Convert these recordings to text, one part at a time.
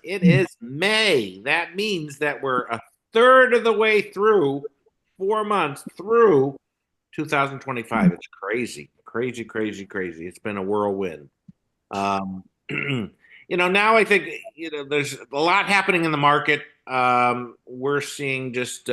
It is May. That means that we're a third of the way through, 4 months through 2025. It's crazy, crazy, crazy, crazy. It's been a whirlwind. Um, now I think there's a lot happening in the market. We're seeing just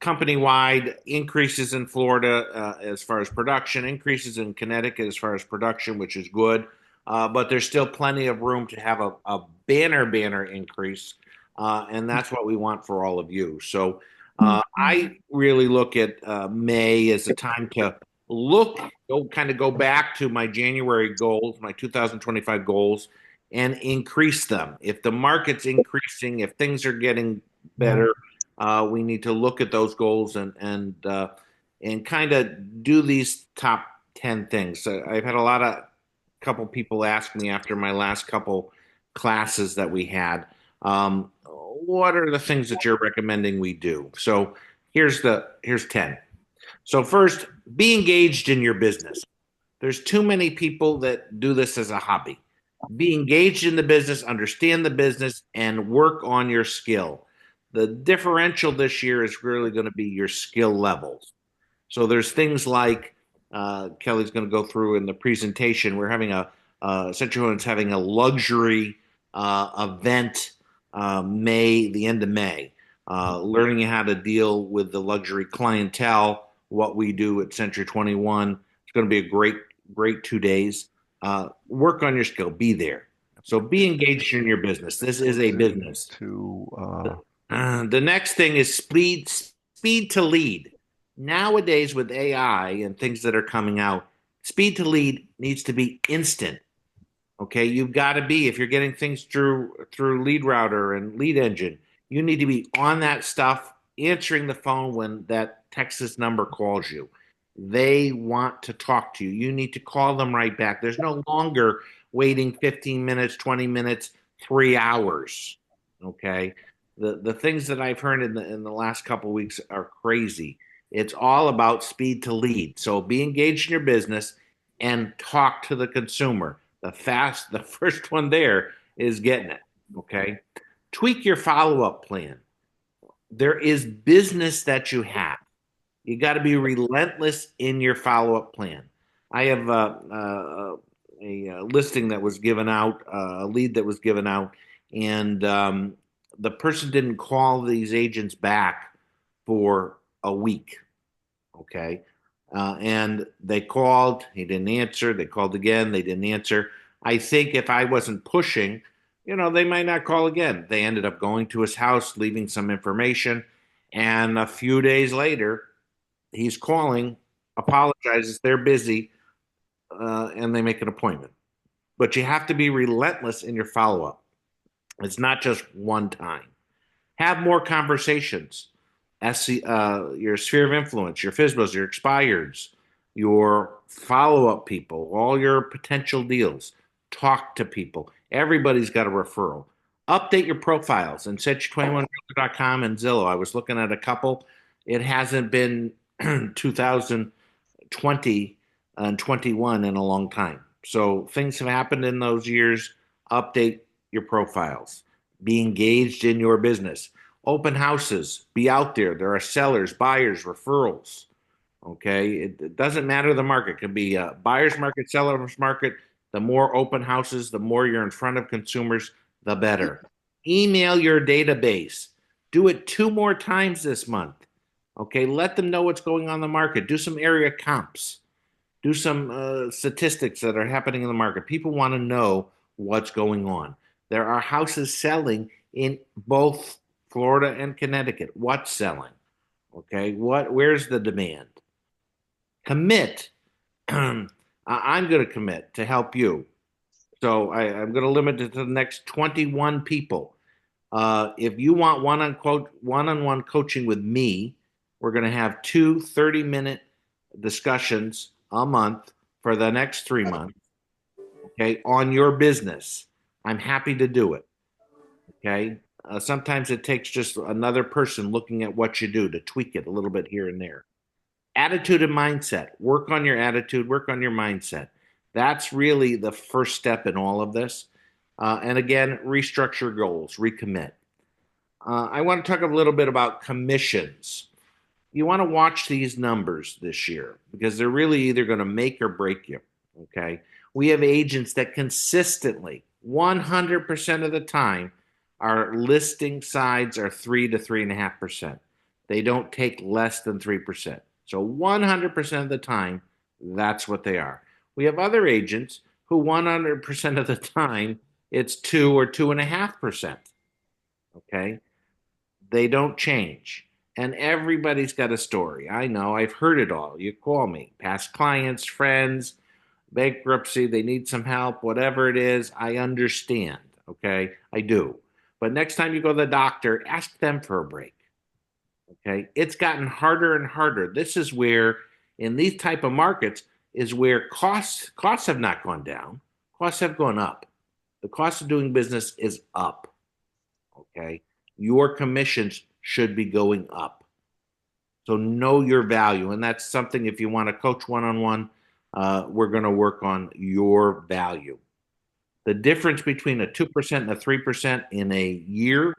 company-wide increases in Florida as far as production, increases in Connecticut as far as production, which is good. But there's still plenty of room to have a banner increase, and that's what we want for all of you. So I really look at May as a time to go back to my January goals, my 2025 goals, and increase them. If the market's increasing, if things are getting better, we need to look at those goals and kind of do these top 10 things. So I've had couple people ask me after my last couple classes that we had, what are the things that you're recommending we do? So here's 10. So first, be engaged in your business. There's too many people that do this as a hobby. Be engaged in the business, understand the business, and work on your skill. The differential this year is really going to be your skill levels. So there's things like Kelly's going to go through in the presentation. We're having Century One's having a luxury event the end of May, learning how to deal with the luxury clientele, what we do at Century 21. It's going to be a great 2 days. Work on your skill. Be there. So be engaged in your business. This is a business. The next thing is speed to lead. Nowadays, with AI and things that are coming out, speed to lead needs to be instant. Okay, you've got to be, if you're getting things through Lead Router and Lead Engine, you need to be on that stuff, answering the phone when that Texas number calls you. They want to talk to you. You need to call them right back. There's no longer waiting 15 minutes, 20 minutes, 3 hours. Okay, the things that I've heard in the last couple of weeks are crazy. It's all about speed to lead. So be engaged in your business and talk to the consumer. The first one there is getting it. Okay. Tweak your follow up plan. There is business that you have. You got to be relentless in your follow up plan. I have a listing that was given out, a lead that was given out, and the person didn't call these agents back for a week. Okay. And they called, he didn't answer. They called again, they didn't answer. I think if I wasn't pushing, they might not call again. They ended up going to his house, leaving some information. And a few days later, he's calling, apologizes, they're busy, and they make an appointment. But you have to be relentless in your follow up. It's not just one time. Have more conversations. Your sphere of influence, your FISBOs, your expireds, your follow up people, all your potential deals. Talk to people. Everybody's got a referral. Update your profiles and Century21.com and Zillow. I was looking at a couple. It hasn't been 2020 and 21 in a long time. So things have happened in those years. Update your profiles. Be engaged in your business. Open houses. Be out there. There are sellers, buyers, referrals. Okay. It doesn't matter the market. It could be a buyer's market, seller's market. The more open houses, the more you're in front of consumers, the better. Email your database. Do it 2 more times this month. Okay. Let them know what's going on in the market. Do some area comps. Do some statistics that are happening in the market. People want to know what's going on. There are houses selling in both Florida and Connecticut. What's selling? Okay. Where's the demand? Commit. I'm going to commit to help you. So I'm going to limit it to the next 21 people. If you want one-on-one coaching with me, we're going to have 2 30-minute discussions a month for the next 3 months. Okay, on your business. I'm happy to do it. Okay. Sometimes it takes just another person looking at what you do to tweak it a little bit here and there. Attitude and mindset. Work on your attitude, work on your mindset. That's really the first step in all of this. And again, restructure goals, recommit. I want to talk a little bit about commissions. You want to watch these numbers this year because they're really either going to make or break you. Okay. We have agents that consistently, 100% of the time, our listing sides are 3 to 3.5%. They don't take less than 3%. So 100% of the time, that's what they are. We have other agents who 100% of the time, it's 2 or 2.5%. Okay. They don't change. And everybody's got a story. I know, I've heard it all. You call me, past clients, friends, bankruptcy, they need some help, whatever it is. I understand. Okay. I do. But next time you go to the doctor, ask them for a break. Okay. It's gotten harder and harder. This is where, in these type of markets, is where costs have not gone down. Costs have gone up. The cost of doing business is up. Okay. Your commissions should be going up. So know your value. And that's something, if you want to coach one on one, we're going to work on your value. The difference between a 2% and a 3% in a year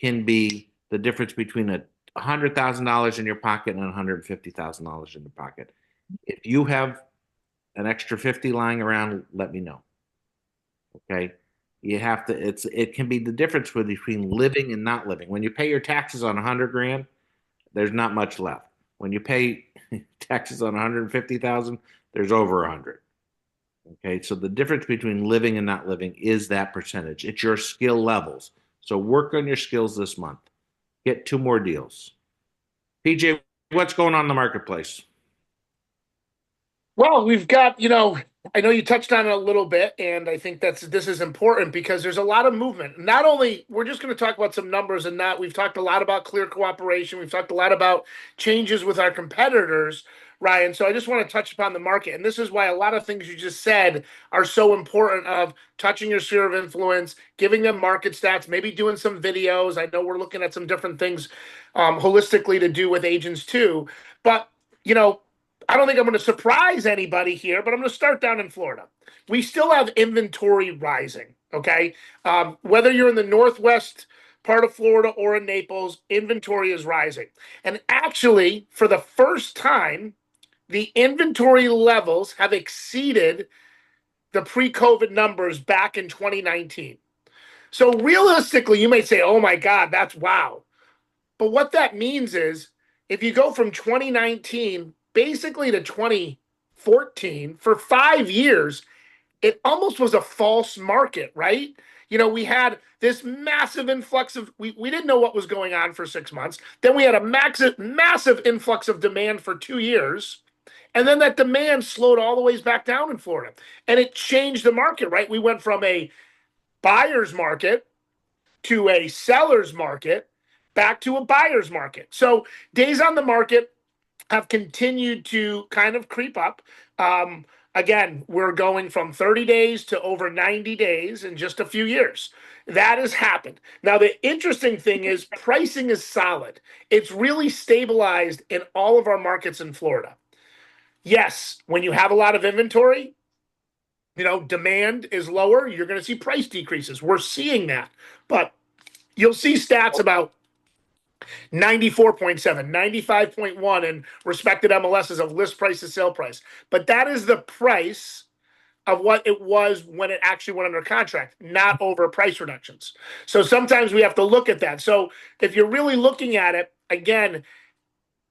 can be the difference between a $100,000 in your pocket and $150,000 in your pocket. If you have an extra 50 lying around, let me know. Okay. You have to, it can be the difference between living and not living. When you pay your taxes on 100 grand, there's not much left. When you pay taxes on 150,000, there's over 100. Okay. So the difference between living and not living is that percentage. It's your skill levels. So work on your skills this month. Get 2 more deals. PJ, what's going on in the marketplace? Well, we've got, I know you touched on it a little bit, and I think this is important because there's a lot of movement. Not only we're just going to talk about some numbers and that we've talked a lot about clear cooperation, we've talked a lot about changes with our competitors, Ryan. So I just want to touch upon the market, and this is why a lot of things you just said are so important of touching your sphere of influence, giving them market stats, maybe doing some videos. I know we're looking at some different things holistically to do with agents too, but you know I don't think I'm going to surprise anybody here, but I'm going to start down in Florida. We still have inventory rising. Okay. Whether you're in the Northwest part of Florida or in Naples, inventory is rising. And actually, for the first time, the inventory levels have exceeded the pre COVID numbers back in 2019. So realistically, you may say, oh my God, that's wow. But what that means is if you go from 2019 basically to 2014 for 5 years, it almost was a false market, right? We had this massive influx of, we didn't know what was going on for 6 months. Then we had a massive influx of demand for 2 years. And then that demand slowed all the ways back down in Florida. And it changed the market, right? We went from a buyer's market to a seller's market back to a buyer's market. So days on the market have continued to kind of creep up. Again, we're going from 30 days to over 90 days in just a few years. That has happened. Now, the interesting thing is pricing is solid. It's really stabilized in all of our markets in Florida. Yes, when you have a lot of inventory, demand is lower. You're going to see price decreases. We're seeing that. But you'll see stats about 94.7, 95.1 in respected MLSs of list price to sale price. But that is the price of what it was when it actually went under contract, not over price reductions. So sometimes we have to look at that. So if you're really looking at it, again,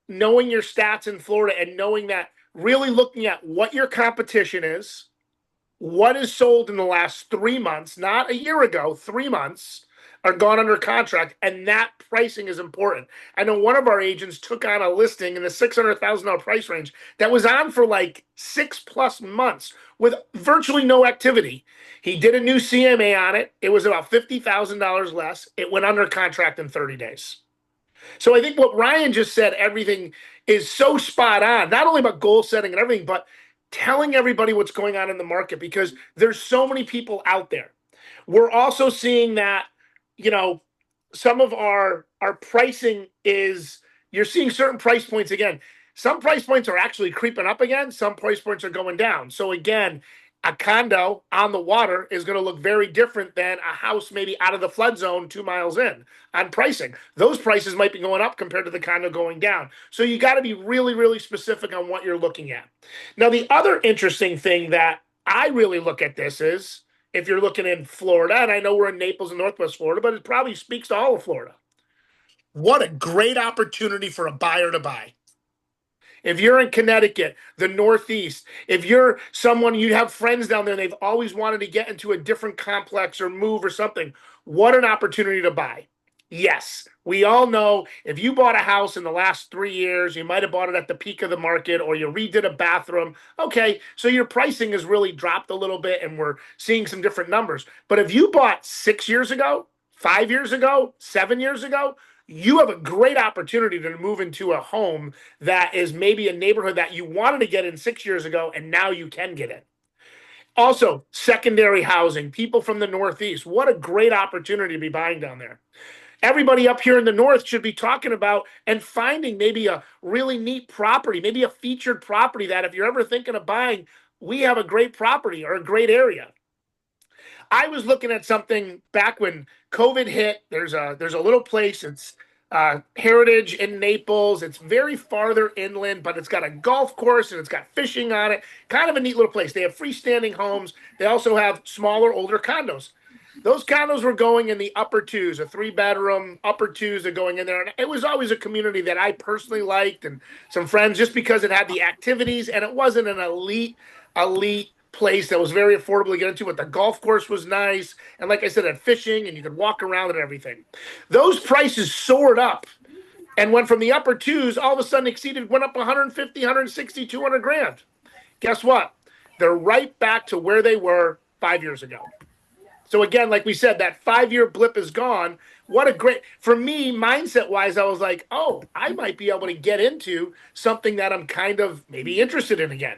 knowing your stats in Florida and knowing that, really looking at what your competition is, what is sold in the last 3 months, not a year ago, 3 months, are gone under contract, and that pricing is important. I know one of our agents took on a listing in the $600,000 price range that was on for like 6+ months with virtually no activity. He did a new CMA on it. It was about $50,000 less. It went under contract in 30 days. So I think what Ryan just said, everything is so spot on, not only about goal setting and everything, but telling everybody what's going on in the market because there's so many people out there. We're also seeing that some of our pricing is you're seeing certain price points again. Some price points are actually creeping up again. Some price points are going down. So again, A condo on the water is going to look very different than a house maybe out of the flood zone 2 miles in on pricing. Those prices might be going up compared to the condo going down. So you got to be really, really specific on what you're looking at. Now, the other interesting thing that I really look at this is if you're looking in Florida, and I know we're in Naples and Northwest Florida, but it probably speaks to all of Florida. What a great opportunity for a buyer to buy. If you're in Connecticut, the Northeast, if you're someone you have friends down there and they've always wanted to get into a different complex or move or something, what an opportunity to buy. Yes, we all know if you bought a house in the last 3 years, you might have bought it at the peak of the market or you redid a bathroom. Okay, so your pricing has really dropped a little bit and we're seeing some different numbers. But if you bought 6 years ago, 5 years ago, 7 years ago, you have a great opportunity to move into a home that is maybe a neighborhood that you wanted to get in 6 years ago and now you can get in. Also, secondary housing, people from the Northeast, what a great opportunity to be buying down there. Everybody up here in the North should be talking about and finding maybe a really neat property, maybe a featured property that if you're ever thinking of buying, we have a great property or a great area. I was looking at something back when COVID hit. There's a little place. It's Heritage in Naples. It's very farther inland, but it's got a golf course and it's got fishing on it. Kind of a neat little place. They have freestanding homes. They also have smaller, older condos. Those condos were going in the upper twos, a 3-bedroom upper twos are going in there. And it was always a community that I personally liked and some friends just because it had the activities and it wasn't an elite place that was very affordable to get into, but the golf course was nice. And like I said, had fishing and you could walk around and everything. Those prices soared up and went from the upper twos, all of a sudden went up 150, 160, 200 grand. Guess what? They're right back to where they were 5 years ago. So again, like we said, that 5-year blip is gone. What a great, for me, mindset wise, I was like, oh, I might be able to get into something that I'm kind of maybe interested in again.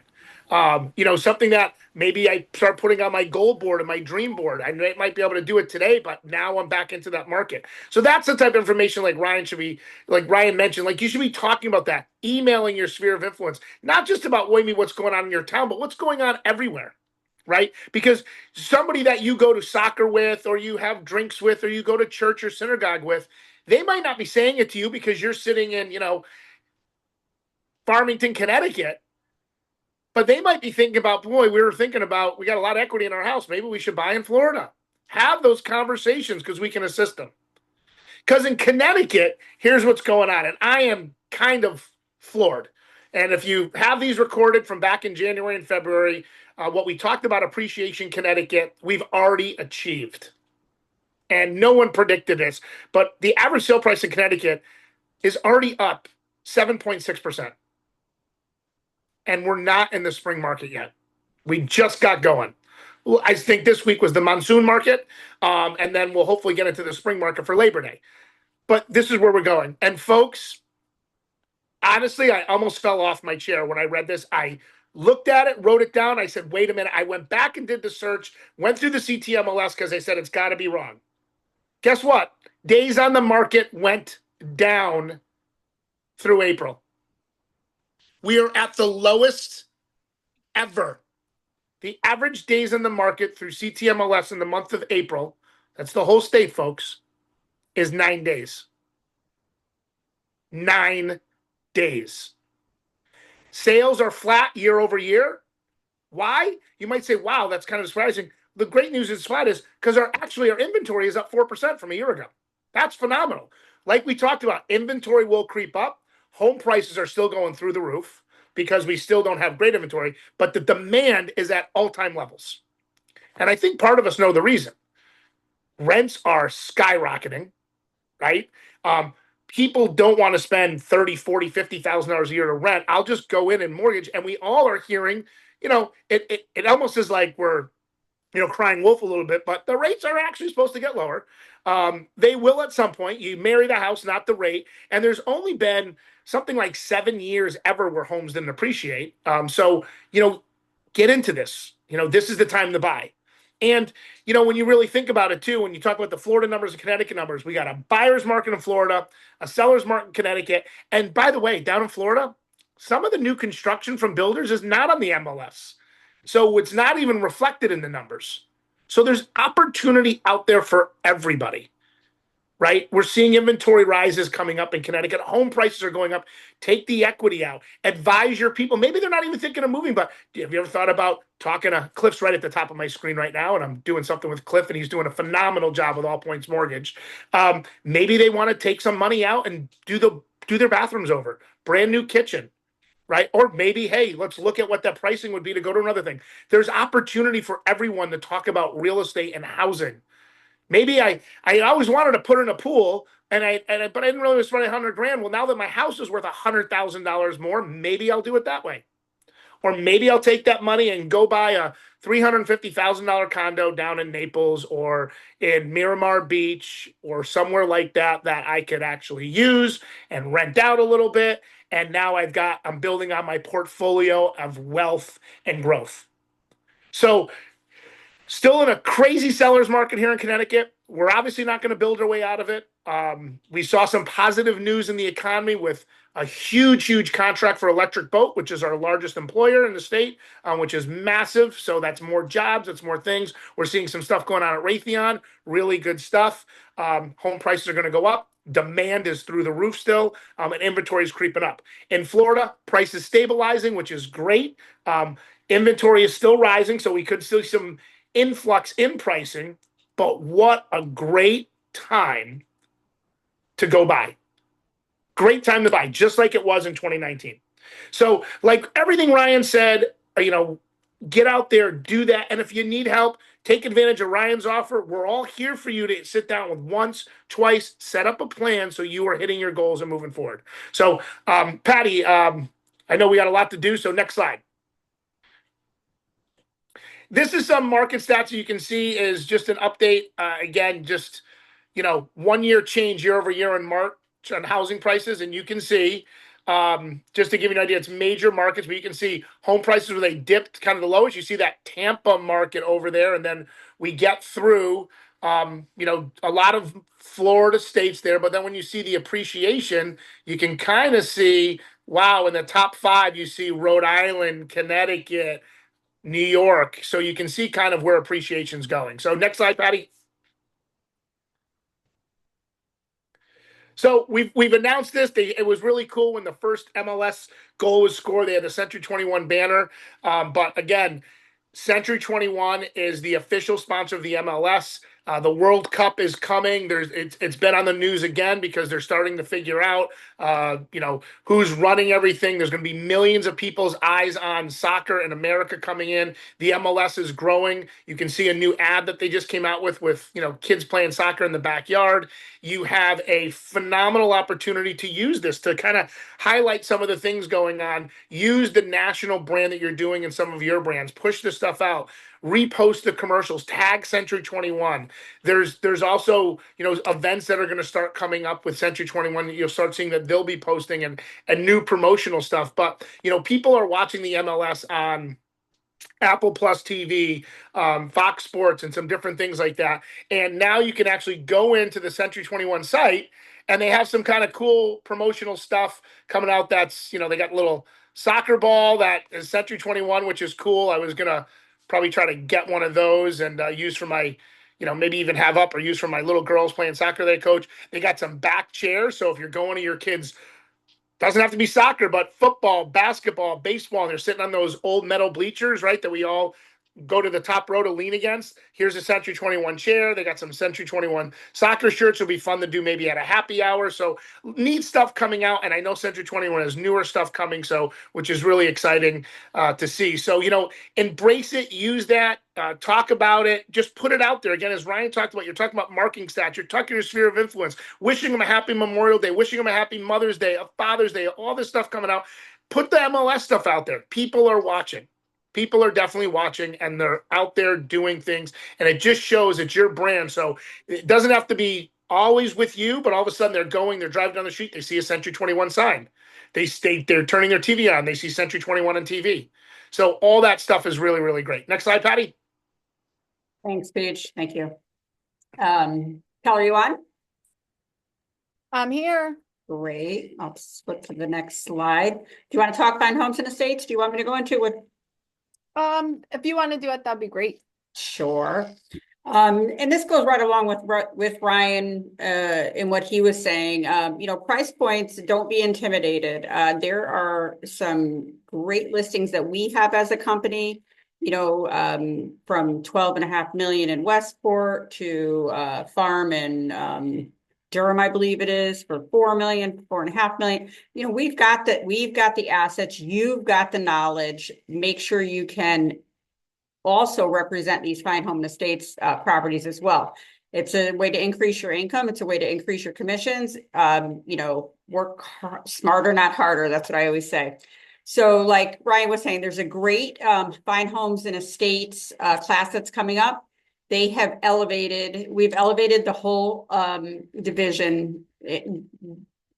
Something that maybe I start putting on my goal board and my dream board. I might be able to do it today, but now I'm back into that market. So that's the type of information like Ryan mentioned, like you should be talking about that, emailing your sphere of influence, not just about maybe what's going on in your town, but what's going on everywhere. Right? Because somebody that you go to soccer with, or you have drinks with, or you go to church or synagogue with, they might not be saying it to you because you're sitting in, Farmington, Connecticut. But they might be thinking about, boy, we got a lot of equity in our house. Maybe we should buy in Florida. Have those conversations because we can assist them. Because in Connecticut, here's what's going on. And I am kind of floored. And if you have these recorded from back in January and February, what we talked about appreciation Connecticut, we've already achieved. And no one predicted this. But the average sale price in Connecticut is already up 7.6%. And we're not in the spring market yet. We just got going. I think this week was the monsoon market. And then we'll hopefully get into the spring market for Labor Day. But this is where we're going. And folks, honestly, I almost fell off my chair when I read this. I looked at it, wrote it down. I said, wait a minute. I went back and did the search, went through the CTMLS because I said it's got to be wrong. Guess what? Days on the market went down through April. We are at the lowest ever. The average days in the market through CTMLS in the month of April, that's the whole state, folks, is 9 days. 9 days. Sales are flat year over year. Why? You might say, wow, that's kind of surprising. The great news is flat is because our inventory is up 4% from a year ago. That's phenomenal. Like we talked about, inventory will creep up. Home prices are still going through the roof because we still don't have great inventory, but the demand is at all-time levels. And I think part of us know the reason. Rents are skyrocketing, right? People don't want to spend $30,000, $40,000, $50,000 a year to rent. I'll just go in and mortgage. And we all are hearing, it almost is like we're, crying wolf a little bit, but the rates are actually supposed to get lower. They will at some point. You marry the house, not the rate. And there's only been something like 7 years ever where homes didn't appreciate. So, get into this. This is the time to buy. And, when you really think about it too, when you talk about the Florida numbers and Connecticut numbers, we got a buyer's market in Florida, a seller's market in Connecticut. And by the way, down in Florida, some of the new construction from builders is not on the MLS. So it's not even reflected in the numbers. So there's opportunity out there for everybody, right? We're seeing inventory rises coming up in Connecticut. Home prices are going up. Take the equity out. Advise your people. Maybe they're not even thinking of moving, but have you ever thought about talking to Cliff's right at the top of my screen right now? And I'm doing something with Cliff, and he's doing a phenomenal job with All Points Mortgage. Maybe they want to take some money out and do their bathrooms over. Brand new kitchen. Right. Or maybe, hey, let's look at what that pricing would be to go to another thing. There's opportunity for everyone to talk about real estate and housing. Maybe I always wanted to put in a pool, but I didn't really spend 100 grand. Well, now that my house is worth $100,000 more, maybe I'll do it that way. Or maybe I'll take that money and go buy a $350,000 condo down in Naples or in Miramar Beach or somewhere like that that I could actually use and rent out a little bit. And now I'm building on my portfolio of wealth and growth. So still in a crazy seller's market here in Connecticut. We're obviously not going to build our way out of it. We saw some positive news in the economy with a huge contract for Electric Boat, which is our largest employer in the state, which is massive. So that's more jobs, it's more things. We're seeing some stuff going on at Raytheon, really good stuff. Home prices are going to go up. Demand is through the roof still, and inventory is creeping up. In Florida, price is stabilizing, which is great. Inventory is still rising, so we could see some influx in pricing, but what a great time to go buy. Great time to buy, just like it was in 2019. So, like everything Ryan said, get out there, do that. And if you need help, take advantage of Ryan's offer. We're all here for you to sit down with once, twice, set up a plan so you are hitting your goals and moving forward. So, Patty, I know we got a lot to do. So, next slide. This is some market stats you can see is just an update. Again, just 1 year change year over year in March on housing prices, and you can see just to give you an idea, it's major markets, but you can see home prices where they dipped kind of the lowest. You see that Tampa market over there, and then we get through a lot of Florida states there. But then when you see the appreciation, you can kind of see, wow, in the top 5, you see Rhode Island, Connecticut, New York. So you can see kind of where appreciation's going. So next slide, Patty. So we've announced this. It was really cool when the first MLS goal was scored. They had the Century 21 banner. But again, Century 21 is the official sponsor of the MLS. The World Cup is coming. It's been on the news again because they're starting to figure out, who's running everything. There's going to be millions of people's eyes on soccer in America coming in. The MLS is growing. You can see a new ad that they just came out with kids playing soccer in the backyard. You have a phenomenal opportunity to use this to kind of highlight some of the things going on. Use the national brand that you're doing in some of your brands. Push this stuff out. Repost the commercials, tag Century 21. There's also events that are going to start coming up with Century 21. You'll start seeing that they'll be posting and new promotional stuff. But people are watching the MLS on Apple Plus TV, Fox Sports, and some different things like that. And now you can actually go into the Century 21 site, and they have some kind of cool promotional stuff coming out. That's they got a little soccer ball that is Century 21, which is cool. I was gonna probably try to get one of those and use for my, maybe even have up or use for my little girls playing soccer they coach. They got some back chairs. So if you're going to your kids, doesn't have to be soccer, but football, basketball, baseball, and they're sitting on those old metal bleachers, right, that we all go to the top row to lean against. Here's a Century 21 chair. They got some Century 21 soccer shirts. It'll be fun to do maybe at a happy hour. So neat stuff coming out. And I know Century 21 has newer stuff coming, which is really exciting to see. So, embrace it, use that, talk about it, just put it out there. Again, as Ryan talked about, you're talking about marking stats, you're talking your sphere of influence, wishing them a happy Memorial Day, wishing them a happy Mother's Day, a Father's Day, all this stuff coming out. Put the MLS stuff out there. People are watching. People are definitely watching, and they're out there doing things, and it just shows it's your brand. So it doesn't have to be always with you, but all of a sudden they're driving down the street, they see a Century 21 sign. They're turning their TV on, they see Century 21 on TV. So all that stuff is really, really great. Next slide, Patty. Thanks, Paige. Thank you. Kelly, are you on? I'm here. Great. I'll flip to the next slide. Do you want to talk Fine Homes and Estates? Do you want me to go into what? If you want to do it, that'd be great. Sure. And this goes right along with Ryan in what he was saying. Price points, don't be intimidated. There are some great listings that we have as a company, from 12.5 million in Westport to farm in Durham, I believe it is, for 4 million, 4.5 million. We've got the assets, you've got the knowledge. Make sure you can also represent these fine home and estates properties as well. It's a way to increase your income. It's a way to increase your commissions. Work smarter, not harder. That's what I always say. So like Ryan was saying, there's a great fine homes and estates class that's coming up. We've elevated the whole division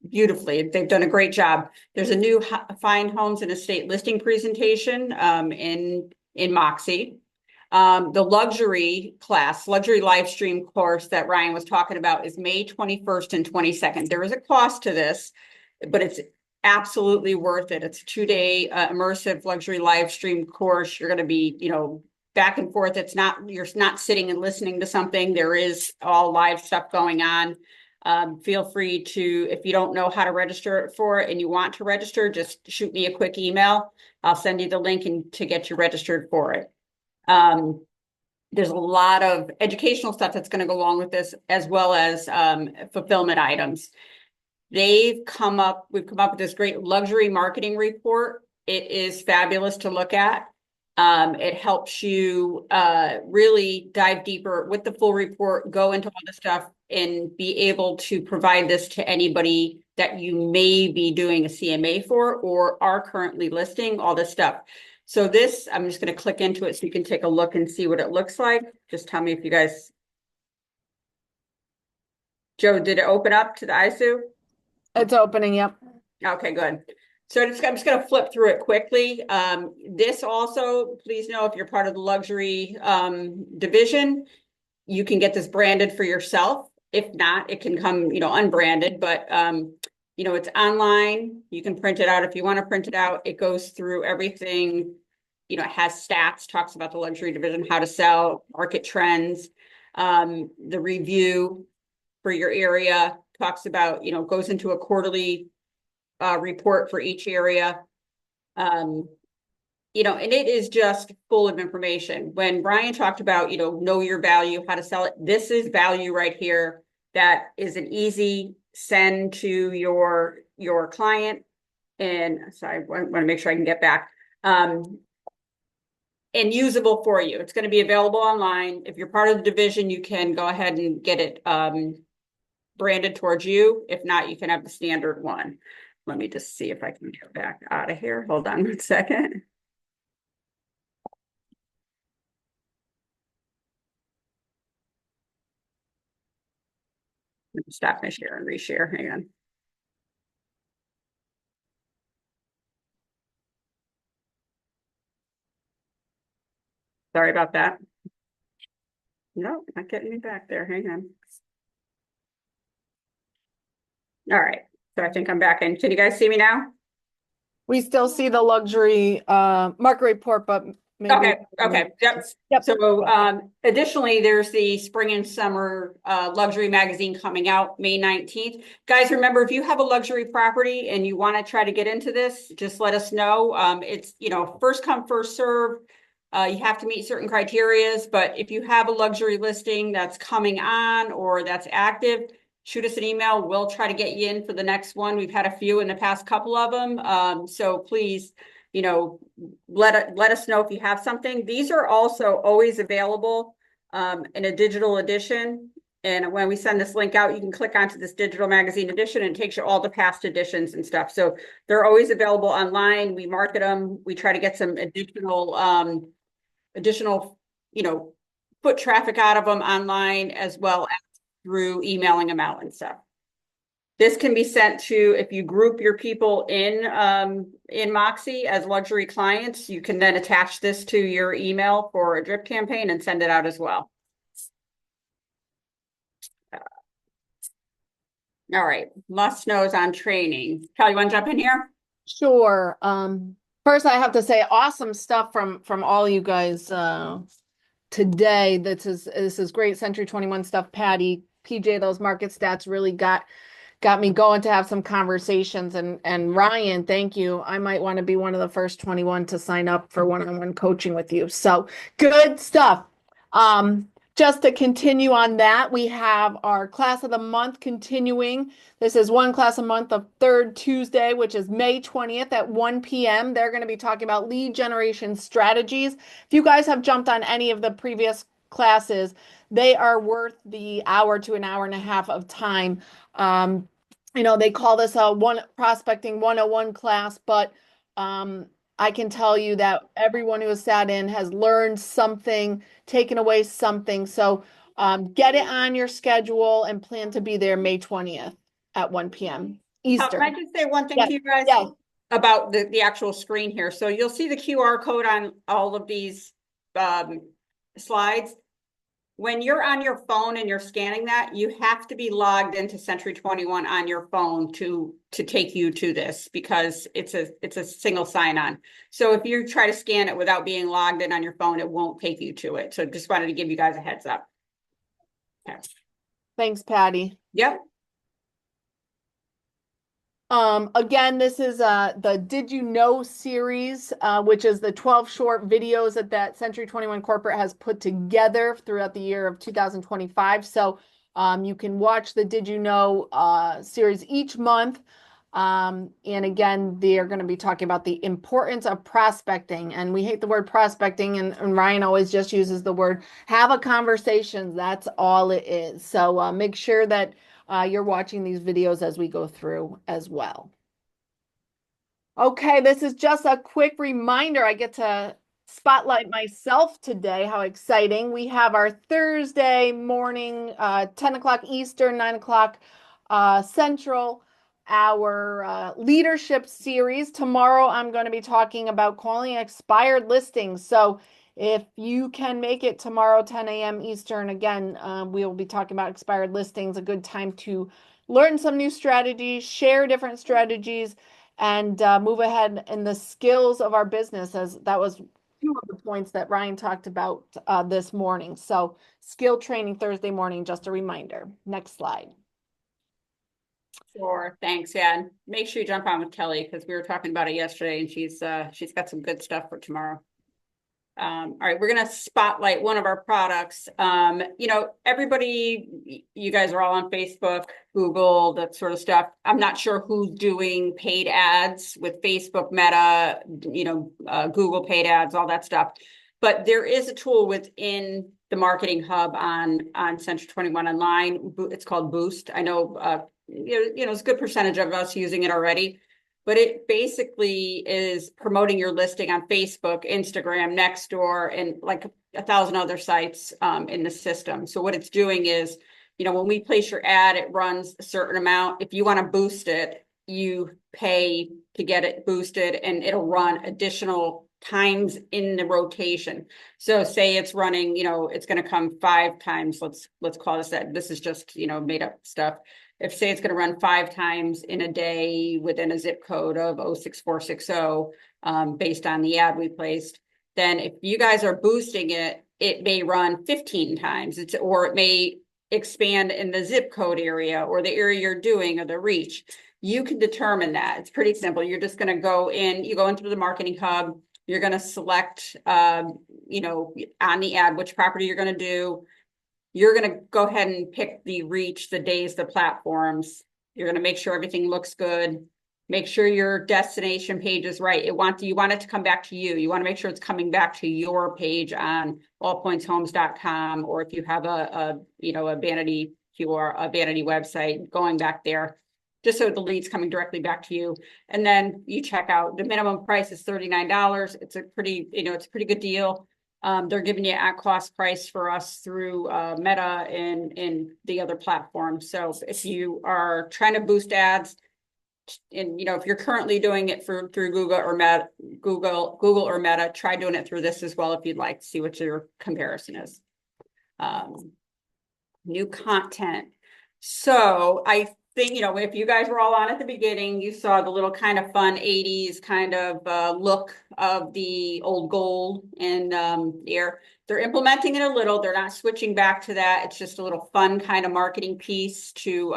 beautifully. They've done a great job. There's a new fine homes and estate listing presentation in Moxie. The luxury live stream course that Ryan was talking about is May 21st and 22nd. There is a cost to this, but it's absolutely worth it. It's a 2-day immersive luxury live stream course. You're going to be, back and forth. You're not sitting and listening to something. There is all live stuff going on. Feel free to, if you don't know how to register for it and you want to register, just shoot me a quick email. I'll send you the link to get you registered for it. There's a lot of educational stuff that's going to go along with this, as well as fulfillment items. We've come up with this great luxury marketing report. It is fabulous to look at. It helps you really dive deeper with the full report, go into all the stuff, and be able to provide this to anybody that you may be doing a CMA for or are currently listing all this stuff. So this, I'm just going to click into it so you can take a look and see what it looks like. Just tell me if you guys. Joe, did it open up to the ISO? It's opening, yep. Okay, good. So I'm just going to flip through it quickly. This also, please know, if you're part of the luxury division, you can get this branded for yourself. If not, it can come, unbranded, but it's online. You can print it out if you want to print it out. It goes through everything. It has stats, talks about the luxury division, how to sell, market trends, the review for your area, talks about, goes into a quarterly report for each area. And it is just full of information. When Brian talked about, know your value, how to sell it, this is value right here. That is an easy send to your client. And sorry, I want to make sure I can get back. And usable for you. It's going to be available online. If you're part of the division, you can go ahead and get it branded towards you. If not, you can have the standard one. Let me just see if I can get back out of here. Hold on 1 second. Let me stop my share and reshare. Hang on. Sorry about that. No, not getting me back there. Hang on. All right. So I think I'm back in. Can you guys see me now? We still see the luxury market report, but maybe. Okay. Yep. So additionally, there's the spring and summer luxury magazine coming out May 19th. Guys, remember, if you have a luxury property and you want to try to get into this, just let us know. It's, first come, first serve. You have to meet certain criterias, but if you have a luxury listing that's coming on or that's active, shoot us an email. We'll try to get you in for the next one. We've had a few in the past couple of them. So please, let us know if you have something. These are also always available in a digital edition. And when we send this link out, you can click onto this digital magazine edition and it takes you all the past editions and stuff. So they're always available online. We market them. We try to get some additional, foot traffic out of them online, as well as through emailing them out and stuff. This can be sent to, if you group your people in Moxie as luxury clients, you can then attach this to your email for a drip campaign and send it out as well. All right, must knows on training. Kelly, you want to jump in here? Sure. First, I have to say, awesome stuff from all you guys today. This is great Century 21 stuff, Patty. PJ, those market stats really got me going to have some conversations. And Ryan, thank you. I might want to be one of the first 21 to sign up for one-on-one coaching with you. So good stuff. Just to continue on that, we have our class of the month continuing. This is one class a month of third Tuesday, which is May 20th at 1 p.m. They're going to be talking about lead generation strategies. If you guys have jumped on any of the previous classes, they are worth the hour to an hour and a half of time. They call this a prospecting 101 class, but I can tell you that everyone who has sat in has learned something, taken away something. So get it on your schedule and plan to be there May 20th at 1 p.m. Eastern. Can I just say one thing to you guys about the actual screen here? So you'll see the QR code on all of these slides. When you're on your phone and you're scanning that, you have to be logged into Century 21 on your phone to take you to this, because it's a single sign-on. So if you try to scan it without being logged in on your phone, it won't take you to it. So just wanted to give you guys a heads up. Okay. Thanks, Patty. Yep. Again, this is the Did You Know series, which is the 12 short videos that Century 21 Corporate has put together throughout the year of 2025. So you can watch the Did You Know series each month. And again, they are going to be talking about the importance of prospecting. And we hate the word prospecting, and Ryan always just uses the word have a conversation. That's all it is. So make sure that you're watching these videos as we go through as well. Okay, this is just a quick reminder. I get to spotlight myself today. How exciting. We have our Thursday morning, 10 o'clock Eastern, 9 o'clock Central, our leadership series. Tomorrow, I'm going to be talking about calling expired listings. So if you can make it tomorrow, 10 a.m. Eastern, again, we will be talking about expired listings, a good time to learn some new strategies, share different strategies, and move ahead in the skills of our business, as that was two of the points that Ryan talked about this morning. So skill training Thursday morning, just a reminder. Next slide. Sure. Thanks. Yeah. And make sure you jump on with Kelly, because we were talking about it yesterday, and she's got some good stuff for tomorrow. All right, we're going to spotlight one of our products. Everybody, you guys are all on Facebook, Google, that sort of stuff. I'm not sure who's doing paid ads with Facebook, Meta, Google paid ads, all that stuff. But there is a tool within the Marketing Hub on Century 21 Online. It's called Boost. I know, it's a good percentage of us using it already. But it basically is promoting your listing on Facebook, Instagram, Nextdoor, and like 1,000 other sites in the system. So what it's doing is, when we place your ad, it runs a certain amount. If you want to boost it, you pay to get it boosted, and it'll run additional times in the rotation. So say it's running, it's going to come 5 times. Let's call this that. This is just, made up stuff. If say it's going to run 5 times in a day within a zip code of 06460, based on the ad we placed, then if you guys are boosting it, it may run 15 times. Or it may expand in the zip code area or the area you're doing or the reach. You can determine that. It's pretty simple. You're just going to go into the Marketing Hub. You're going to select, on the ad, which property you're going to do. You're going to go ahead and pick the reach, the days, the platforms. You're going to make sure everything looks good. Make sure your destination page is right. You want it to come back to you. You want to make sure it's coming back to your page on allpointshomes.com, or if you have a vanity QR, a vanity website, going back there, just so the lead's coming directly back to you. And then you check out. The minimum price is $39. It's a pretty good deal. They're giving you at cost price for us through Meta and the other platforms. So if you are trying to boost ads, and if you're currently doing it through Google or Meta, try doing it through this as well if you'd like to see what your comparison is. New content. So I thing, if you guys were all on at the beginning, you saw the little kind of fun 80s kind of look of the old gold and they're implementing it a little. They're not switching back to that. It's just a little fun kind of marketing piece to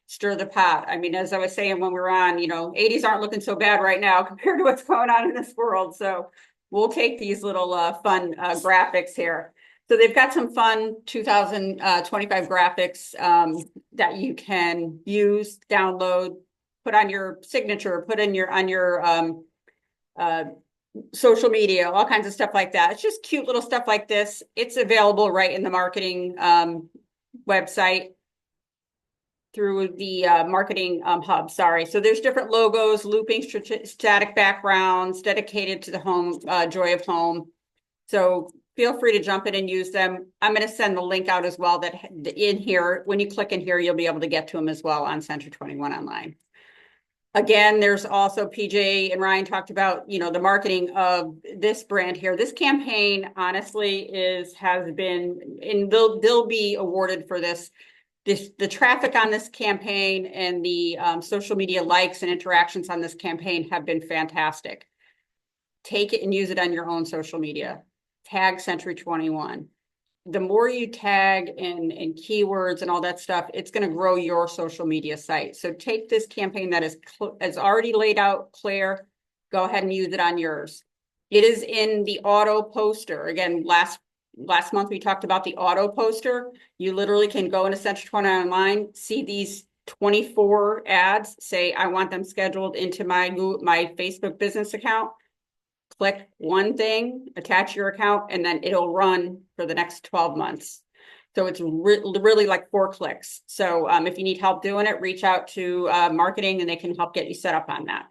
stir the pot. I mean, as I was saying when we were on, 80s aren't looking so bad right now compared to what's going on in this world. So we'll take these little fun graphics here. So they've got some fun 2025 graphics that you can use, download, put on your signature, put in on your social media, all kinds of stuff like that. It's just cute little stuff like this. It's available right in the marketing website through the marketing hub. Sorry. So there's different logos, looping static backgrounds dedicated to the home, joy of home. So feel free to jump in and use them. I'm going to send the link out as well that in here, when you click in here, you'll be able to get to them as well on Century 21 Online. Again, there's also PJ and Ryan talked about, the marketing of this brand here. This campaign honestly has been, and they'll be awarded for this. The traffic on this campaign and the social media likes and interactions on this campaign have been fantastic. Take it and use it on your own social media. Tag Century 21. The more you tag and keywords and all that stuff, it's going to grow your social media site. So take this campaign that is already laid out, clear, go ahead and use it on yours. It is in the auto poster. Again, last month we talked about the auto poster. You literally can go into Century 21 Online, see these 24 ads, say, I want them scheduled into my Facebook business account. Click one thing, attach your account, and then it'll run for the next 12 months. So it's really like 4 clicks. So if you need help doing it, reach out to marketing and they can help get you set up on that.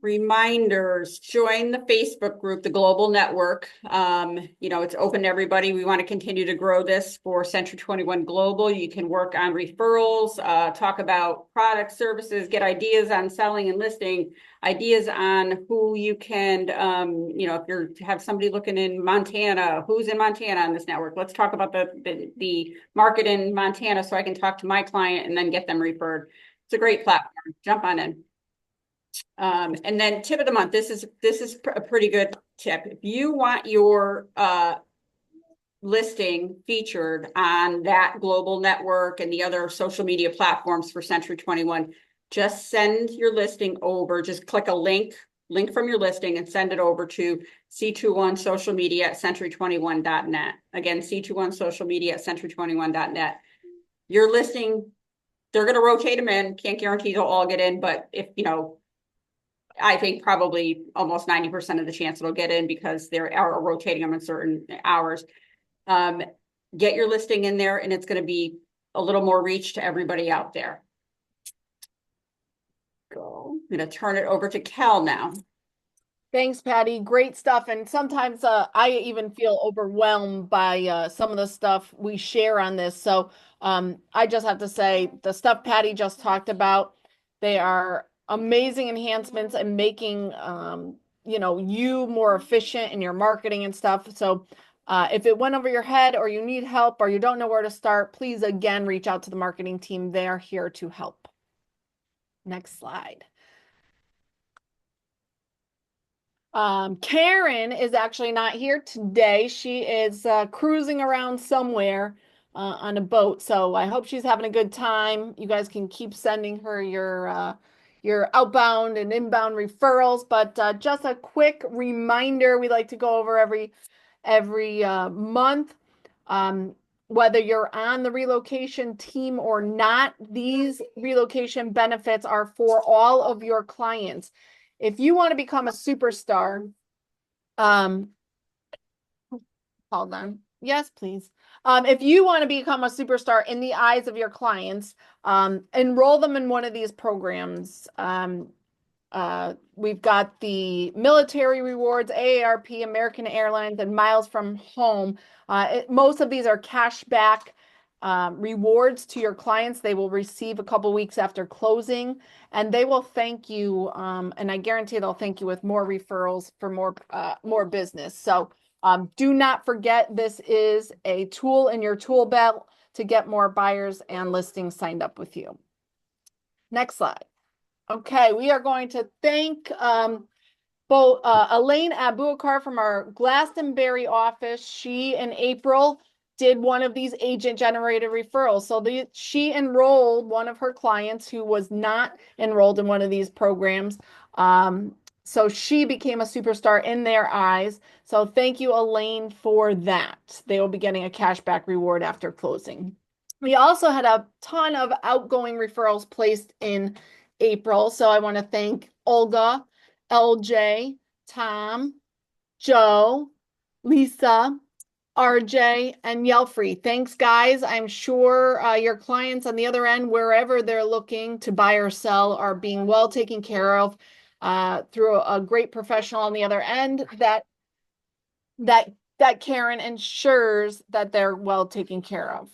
Reminders, join the Facebook group, the Global Network. It's open to everybody. We want to continue to grow this for Century 21 Global. You can work on referrals, talk about products, services, get ideas on selling and listing, ideas on who you can, if you have somebody looking in Montana, who's in Montana on this network. Let's talk about the market in Montana so I can talk to my client and then get them referred. It's a great platform. Jump on in. And then tip of the month, this is a pretty good tip. If you want your listing featured on that global network and the other social media platforms for Century 21, just send your listing over, just click a link from your listing and send it over to c21socialmedia@century21.net. Again, c21socialmedia@century21.net. Your listing, they're going to rotate them in. Can't guarantee they'll all get in, but if, I think probably almost 90% of the chance it'll get in because they are rotating them in certain hours. Get your listing in there and it's going to be a little more reach to everybody out there. I'm going to turn it over to Cal now. Thanks, Patty. Great stuff. And sometimes I even feel overwhelmed by some of the stuff we share on this. So I just have to say the stuff Patty just talked about, they are amazing enhancements and making you more efficient in your marketing and stuff. So if it went over your head or you need help or you don't know where to start, please again reach out to the marketing team. They're here to help. Next slide. Karen is actually not here today. She is cruising around somewhere on a boat. So I hope she's having a good time. You guys can keep sending her your outbound and inbound referrals, but just a quick reminder, we like to go over every month, whether you're on the relocation team or not, these relocation benefits are for all of your clients. If you want to become a superstar, hold on. Yes, please. If you want to become a superstar in the eyes of your clients, enroll them in one of these programs. We've got the military rewards, AARP, American Airlines, and Miles from Home. Most of these are cash back rewards to your clients. They will receive a couple weeks after closing, and they will thank you. And I guarantee they'll thank you with more referrals for more business. So do not forget, this is a tool in your tool belt to get more buyers and listings signed up with you. Next slide. Okay, we are going to thank both Elaine Abubakar from our Glastonbury office. She in April did one of these agent-generated referrals. So she enrolled one of her clients who was not enrolled in one of these programs. So she became a superstar in their eyes. So thank you, Elaine, for that. They will be getting a cashback reward after closing. We also had a ton of outgoing referrals placed in April. So I want to thank Olga, LJ, Tom, Joe, Lisa, RJ, and Yelfrey. Thanks, guys. I'm sure your clients on the other end, wherever they're looking to buy or sell, are being well taken care of through a great professional on the other end that Karen ensures that they're well taken care of.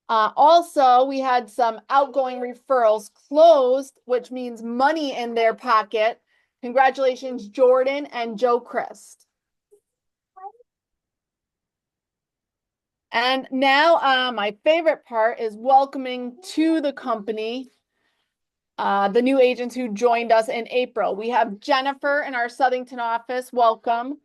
Also, we had some outgoing referrals closed, which means money in their pocket. Congratulations, Jordan and Joe Christ. And now my favorite part is welcoming to the company the new agents who joined us in April. We have Jennifer in our Southington office. Welcome.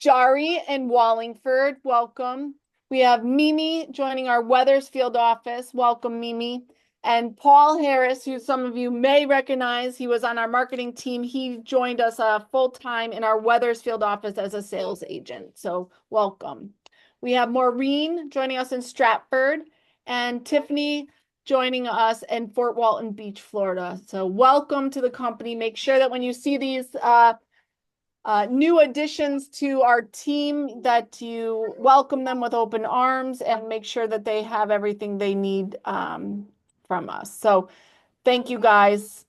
Jari in Wallingford. Welcome. We have Mimi joining our Wethersfield office. Welcome, Mimi. And Paul Harris, who some of you may recognize, he was on our marketing team. He joined us full-time in our Wethersfield office as a sales agent. So welcome. We have Maureen joining us in Stratford and Tiffany joining us in Fort Walton Beach, Florida. So welcome to the company. Make sure that when you see these new additions to our team, that you welcome them with open arms and make sure that they have everything they need from us. So thank you, guys.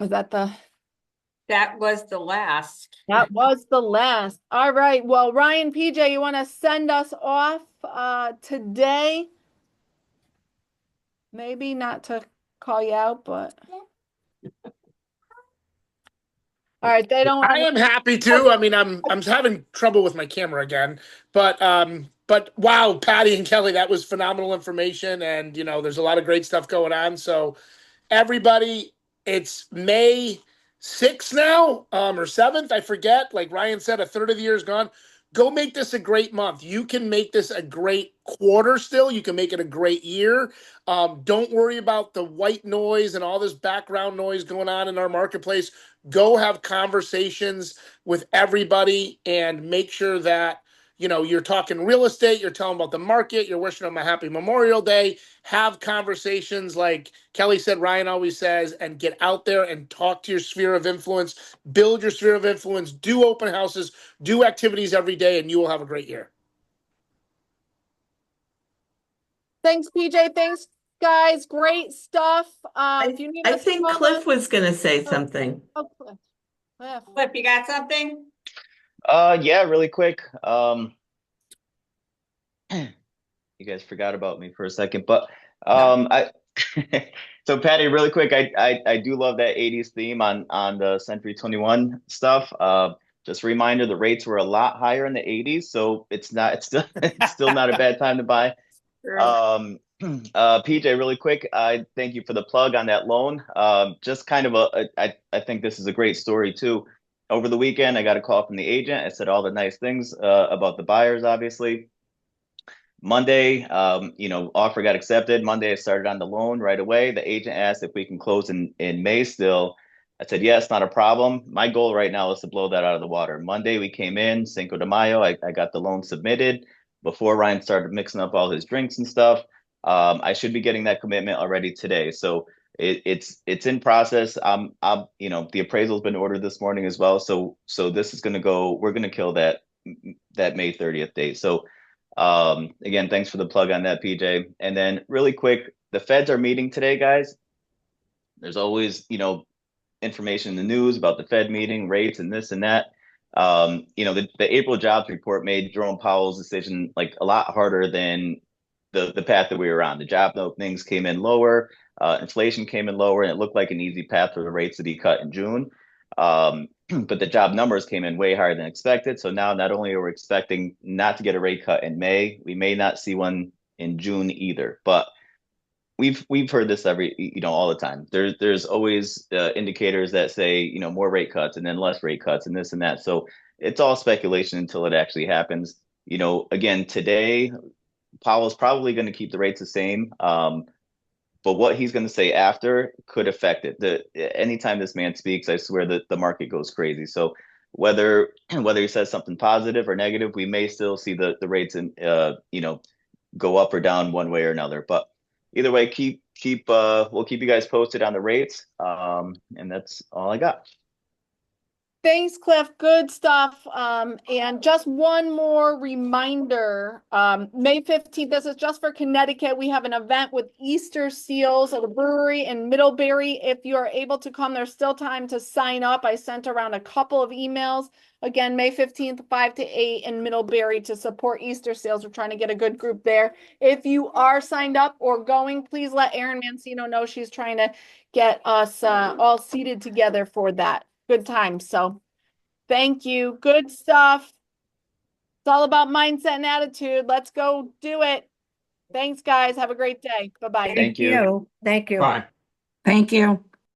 Was that That was the last. That was the last. All right. Well, Ryan, PJ, you want to send us off today? Maybe not to call you out, but. All right, they don't want I am happy to. I mean, I'm having trouble with my camera again, but wow, Patty and Kelly, that was phenomenal information, and there's a lot of great stuff going on. So everybody, it's May 6th now, or 7th, I forget. Like Ryan said, a third of the year is gone. Go make this a great month. You can make this a great quarter still. You can make it a great year. Don't worry about the white noise and all this background noise going on in our marketplace. Go have conversations with everybody and make sure that you're talking real estate, you're telling about the market, you're wishing them a happy Memorial Day. Have conversations like Kelly said, Ryan always says, and get out there and talk to your sphere of influence, build your sphere of influence, do open houses, do activities every day, and you will have a great year. Thanks, PJ. Thanks, guys. Great stuff. If you need I think Cliff was going to say something. Oh, Cliff. Cliff, you got something? Yeah, really quick. You guys forgot about me for a second, but so Patty, really quick, I do love that 80s theme on the Century 21 stuff. Just a reminder, the rates were a lot higher in the 80s, so it's still not a bad time to buy. Sure. PJ, really quick, I thank you for the plug on that loan. Just kind of I think this is a great story too. Over the weekend, I got a call from the agent. I said all the nice things about the buyers, obviously. Monday, offer got accepted. Monday, I started on the loan right away. The agent asked if we can close in May still. I said, yes, not a problem. My goal right now is to blow that out of the water. Monday, we came in, Cinco de Mayo. I got the loan submitted before Ryan started mixing up all his drinks and stuff. I should be getting that commitment already today. So it's in process. The appraisal's been ordered this morning as well. So this is going to go. We're going to kill that May 30th date. So again, thanks for the plug on that, PJ. And then really quick, the Feds are meeting today, guys. There's always information in the news about the Fed meeting, rates, and this and that. The April jobs report made Jerome Powell's decision like a lot harder than the path that we were on. The job openings came in lower, inflation came in lower, and it looked like an easy path for the rates that he cut in June. but the job numbers came in way higher than expected. So now not only are we expecting not to get a rate cut in May, we may not see one in June either. But we've heard this all the time. There's always indicators that say more rate cuts and then less rate cuts and this and that. So it's all speculation until it actually happens. Again, today Powell's probably going to keep the rates the same. But what he's going to say after could affect it. Anytime this man speaks, I swear that the market goes crazy. So whether he says something positive or negative, we may still see the rates go up or down one way or another. But either way, we'll keep you guys posted on the rates. And that's all I got. Thanks, Cliff. Good stuff. And just one more reminder, May 15th, this is just for Connecticut. We have an event with Easter Seals at a brewery in Middlebury. If you are able to come, there's still time to sign up. I sent around a couple of emails. Again, May 15th, 5 to 8 in Middlebury to support Easter Seals. We're trying to get a good group there. If you are signed up or going, please let Erin Mancino know. She's trying to get us all seated together for that. Good time. So thank you. Good stuff. It's all about mindset and attitude. Let's go do it. Thanks, guys. Have a great day. Bye-bye. Thank you. Thank you. Bye. Thank you.